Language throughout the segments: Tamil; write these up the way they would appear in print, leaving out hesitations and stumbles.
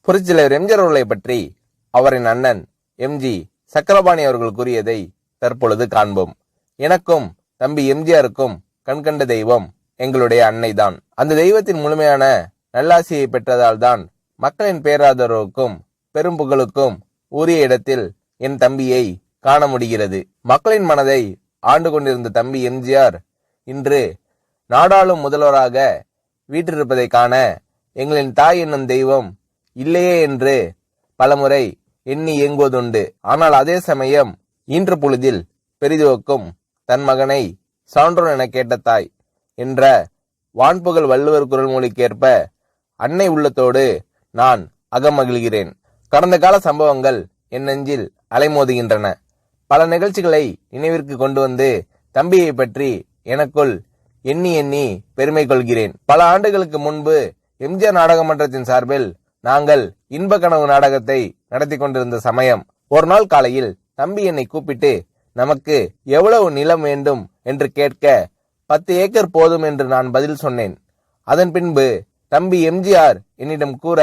புரட்சியாளர் எம்ஜிஆர் அவர்களை பற்றி அவரின் அண்ணன் எம்ஜி சக்கரபாணி அவர்கள் கூறியதை தற்பொழுது காண்போம். எனக்கும் தம்பி எம்ஜிஆருக்கும் கண்கண்ட தெய்வம் எங்களுடைய அன்னைதான். அந்த தெய்வத்தின் முழுமையான நல்லாசியை பெற்றதால் தான் மக்களின் பேராதரவுக்கும் பெரும் புகழுக்கும் உரிய இடத்தில் என் தம்பியை காண முடிகிறது. மக்களின் மனதை ஆண்டு கொண்டிருந்த தம்பி எம்ஜிஆர் இன்று நாடாளும் முதல்வராக வீற்றிருப்பதை காண எங்களின் தாய் என்னும் தெய்வம் இல்லையே என்று பலமுறை எண்ணி இயங்குவதுண்டு. ஆனால் அதே சமயம் இன்று பொழுதில் பெரிதுவக்கும் தன் மகனை சான்றோன் என கேட்ட தாய் என்ற வான்புகழ் வள்ளுவர் குரல் மொழிக்கேற்ப அன்னை உள்ளத்தோடு நான் அகமகிழ்கிறேன். கடந்த கால சம்பவங்கள் என் நெஞ்சில் அலைமோதுகின்றன. பல நிகழ்ச்சிகளை நினைவிற்கு கொண்டு வந்து தம்பியை பற்றி எனக்குள் எண்ணி எண்ணி பெருமை கொள்கிறேன். பல ஆண்டுகளுக்கு முன்பு எம்ஜிஆர் நாடக மன்றத்தின் சார்பில் நாங்கள் இன்ப கனவு நாடகத்தை நடத்தி கொண்டிருந்த சமயம் ஒரு நாள் காலையில் தம்பி என்னை கூப்பிட்டு நமக்கு எவ்வளவு நிலம் வேண்டும் என்று கேட்க 10 ஏக்கர் போதும் என்று நான் பதில் சொன்னேன். அதன் பின்பு தம்பி எம்ஜிஆர் என்னிடம் கூற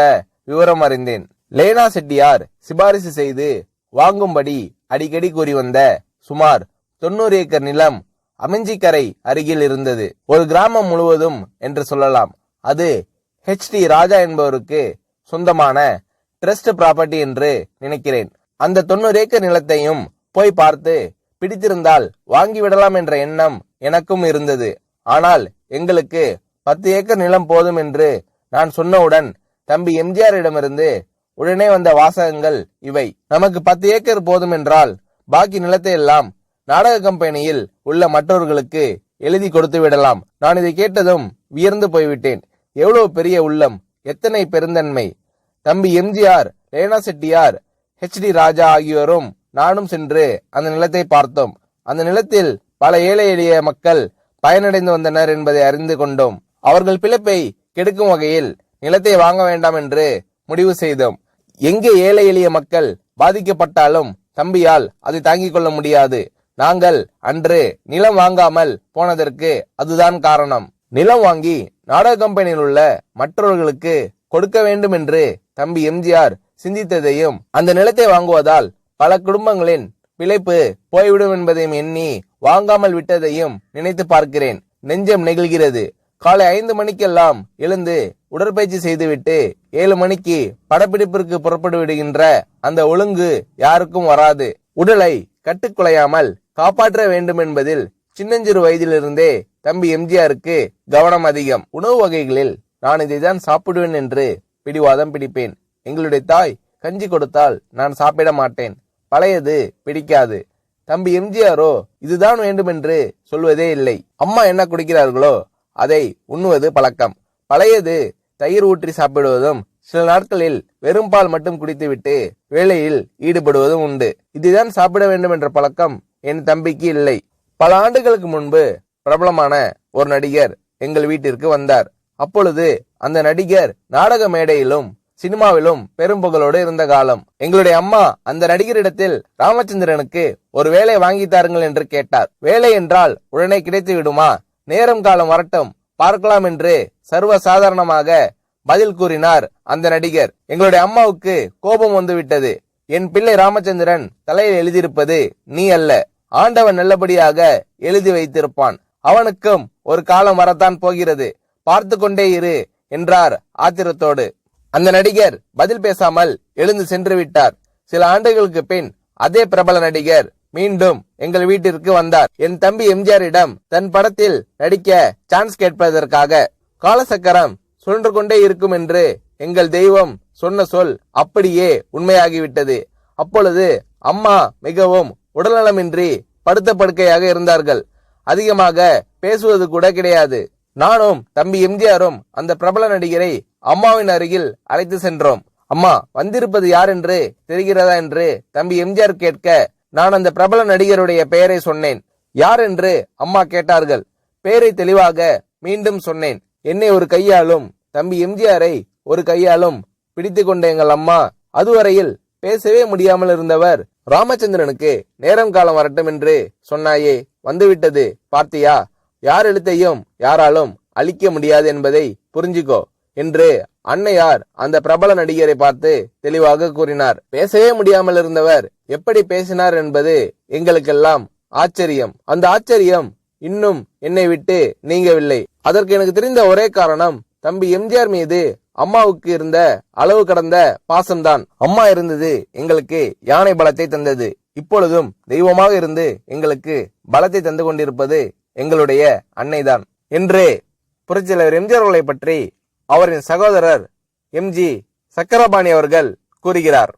விவரம் அறிந்தேன். லேனா செட்டியார் சிபாரிசு செய்து வாங்கும்படி அடிக்கடி கூறி வந்த சுமார் 90 ஏக்கர் நிலம் அமைஞ்சிக்கரை அருகில் இருந்தது. ஒரு கிராமம் முழுவதும் என்று சொல்லலாம். அது ஹெச்டி ராஜா என்பவருக்கு சொந்தமான ட்ரஸ்ட் ப்ராப்பர்ட்டி என்று நினைக்கிறேன். அந்த 90 ஏக்கர் நிலத்தையும் போய் பார்த்து பிடித்திருந்தால் வாங்கிவிடலாம் என்ற எண்ணம் எனக்கும் இருந்தது. ஆனால் எங்களுக்கு 10 ஏக்கர் நிலம் போதும் என்று நான் சொன்னவுடன் தம்பி எம்ஜிஆரிடமிருந்து உடனே வந்த வாசகங்கள் இவை. நமக்கு 10 ஏக்கர் போதும் என்றால் பாக்கி நிலத்தை எல்லாம் நாடக கம்பெனியில் உள்ள மற்றவர்களுக்கு எழுதி கொடுத்து விடலாம். நான் இதை கேட்டதும் வியர்ந்து போய்விட்டேன். எவ்வளவு பெரிய உள்ளம், எத்தனை பெருந்தன்மை. தம்பி எம்ஜிஆர், லேனா செட்டியார், ஹெச்டி ராஜா ஆகியோரும் நானும் சென்று அந்த நிலத்தை பார்த்தோம். அந்த நிலத்தில் பல ஏழை எளிய மக்கள் பயனடைந்து வந்தனர் என்பதை அறிந்து கொண்டோம். அவர்கள் பிழைப்பை கெடுக்கும் வகையில் நிலத்தை வாங்க வேண்டாம் என்று முடிவு செய்தோம். எங்கே ஏழை எளிய மக்கள் பாதிக்கப்பட்டாலும் தம்பியால் அதை தாங்கிக் கொள்ள முடியாது. நாங்கள் அன்று நிலம் வாங்காமல் போனதற்கு அதுதான் காரணம். நிலம் வாங்கி நாடக கம்பெனியில் உள்ள மற்றவர்களுக்கு கொடுக்க வேண்டும் என்று தம்பி எம்ஜிஆர் சிந்தித்ததையும் அந்த நிலத்தை வாங்குவதால் பல குடும்பங்களின் பிழைப்பு போய்விடும் என்பதையும் எண்ணி வாங்காமல் விட்டதையும் நினைத்து பார்க்கிறேன். நெஞ்சம் நெகிழ்கிறது. காலை 5 மணிக்கெல்லாம் எழுந்து உடற்பயிற்சி செய்துவிட்டு 7 மணிக்கு படப்பிடிப்பிற்கு புறப்பட்டு விடுகின்ற அந்த ஒழுங்கு யாருக்கும் வராது. உடலை கட்டுக்குலையாமல் காப்பாற்ற வேண்டும் என்பதில் சின்னஞ்சிறு வயதிலிருந்தே தம்பி எம்ஜிஆருக்கு கவனம் அதிகம். உணவு வகைகளில் நான் இதைதான் சாப்பிடுவேன் என்று பிடிவாதம் பிடிப்பேன். எங்களுடைய தாய் கஞ்சி கொடுத்தால் நான் சாப்பிட மாட்டேன். பழையது பிடிக்காது. தம்பி எம்ஜிஆரோ இதுதான் வேண்டும் என்று சொல்வதே இல்லை. அம்மா என்ன குடிக்கிறார்களோ அதை உண்ணுவது பழக்கம். பழையது தயிர் ஊற்றி சாப்பிடுவதும் சில நாட்களில் வெறும் பால் மட்டும் குடித்துவிட்டு வேலையில் ஈடுபடுவதும் உண்டு. இதுதான் சாப்பிட வேண்டும் என்ற பழக்கம் என் தம்பிக்கு இல்லை. பல ஆண்டுகளுக்கு முன்பு பிரபலமான ஒரு நடிகர் எங்கள் வீட்டிற்கு வந்தார். அப்பொழுது அந்த நடிகர் நாடக மேடையிலும் சினிமாவிலும் பெரும் புகழோடு இருந்த காலம். எங்களுடைய அம்மா அந்த நடிகரிடத்தில் ராமச்சந்திரனுக்கு ஒரு வேலை வாங்கி தாருங்கள் என்று கேட்டார். வேலை என்றால் உடனே கிடைத்து விடுமா? நேரம் காலம் வரட்டும் பார்க்கலாம் என்று சர்வ சாதாரணமாக பதில் கூறினார் அந்த நடிகர். எங்களுடைய அம்மாவுக்கு கோபம் வந்துவிட்டது. என் பிள்ளை ராமச்சந்திரன் தலையில் எழுதியிருப்பது நீ அல்ல, ஆண்டவன் நல்லபடியாக எழுதி வைத்திருப்பான். அவனுக்கும் ஒரு காலம் வரத்தான் போகிறது, பார்த்து கொண்டே இரு என்றார் ஆத்திரத்தோடு. அந்த நடிகர் பதில் பேசாமல் எழுந்து சென்று விட்டார். சில ஆண்டுகளுக்கு பின் அதே பிரபல நடிகர் மீண்டும் எங்கள் வீட்டிற்கு வந்தார். என் தம்பி எம்ஜிஆரிடம் தன் படத்தில் நடிக்க சான்ஸ் கேட்பதற்காக. காலசக்கரம் சுழன்று கொண்டே இருக்கும் என்று எங்கள் தெய்வம் சொன்ன சொல் அப்படியே உண்மையாகிவிட்டது. அப்பொழுது அம்மா மிகவும் உடல்நலமின்றி படுத்த படுக்கையாக இருந்தார்கள். அதிகமாக பேசுவது கூட கிடையாது. நானும் தம்பி எம்ஜிஆரும் அந்த பிரபல நடிகரை அம்மாவின் அருகில் அழைத்து சென்றோம். அம்மா, வந்திருப்பது யார் என்று தெரிகிறதா என்று தம்பி எம்ஜிஆர் கேட்க நான் அந்த பிரபல நடிகருடைய பெயரை சொன்னேன். யார் என்று அம்மா கேட்டார்கள். பெயரை தெளிவாக மீண்டும் சொன்னேன். என்னை ஒரு கையாலும் தம்பி எம்ஜிஆரை ஒரு கையாலும் பிடித்து கொண்ட எங்கள் அம்மா அதுவரையில் பேசவே முடியாமல் இருந்தவர் ராமச்சந்திரனுக்கு நேரம் காலம் வரட்டும் என்று சொன்னாயே, வந்துவிட்டது பார்த்தியா? யார் எழுத்தையும் யாராலும் அழிக்க முடியாது என்பதை புரிஞ்சுக்கோ என்று அன்னையார் அந்த பிரபல நடிகரை பார்த்து தெளிவாக கூறினார். பேசவே முடியாமல் இருந்தவர் எப்படி பேசினார் என்பது எங்களுக்கெல்லாம் ஆச்சரியம். அந்த ஆச்சரியம் இன்னும் என்னை விட்டு நீங்கவில்லை. அதற்கு எனக்கு தெரிந்த ஒரே காரணம் தம்பி எம்ஜிஆர் மீது அம்மாவுக்கு இருந்த அளவு கடந்த பாசம்தான். அம்மா இருந்தது எங்களுக்கு யானை பலத்தை தந்தது. இப்பொழுதும் தெய்வமாக இருந்து எங்களுக்கு பலத்தை தந்து கொண்டிருப்பது எங்களுடைய அன்னைதான் என்று புரட்சியாளர் எம்ஜிஆர் அவர்களை பற்றி அவரின் சகோதரர் எம்ஜி சக்கரபாணி அவர்கள் கூறுகிறார்.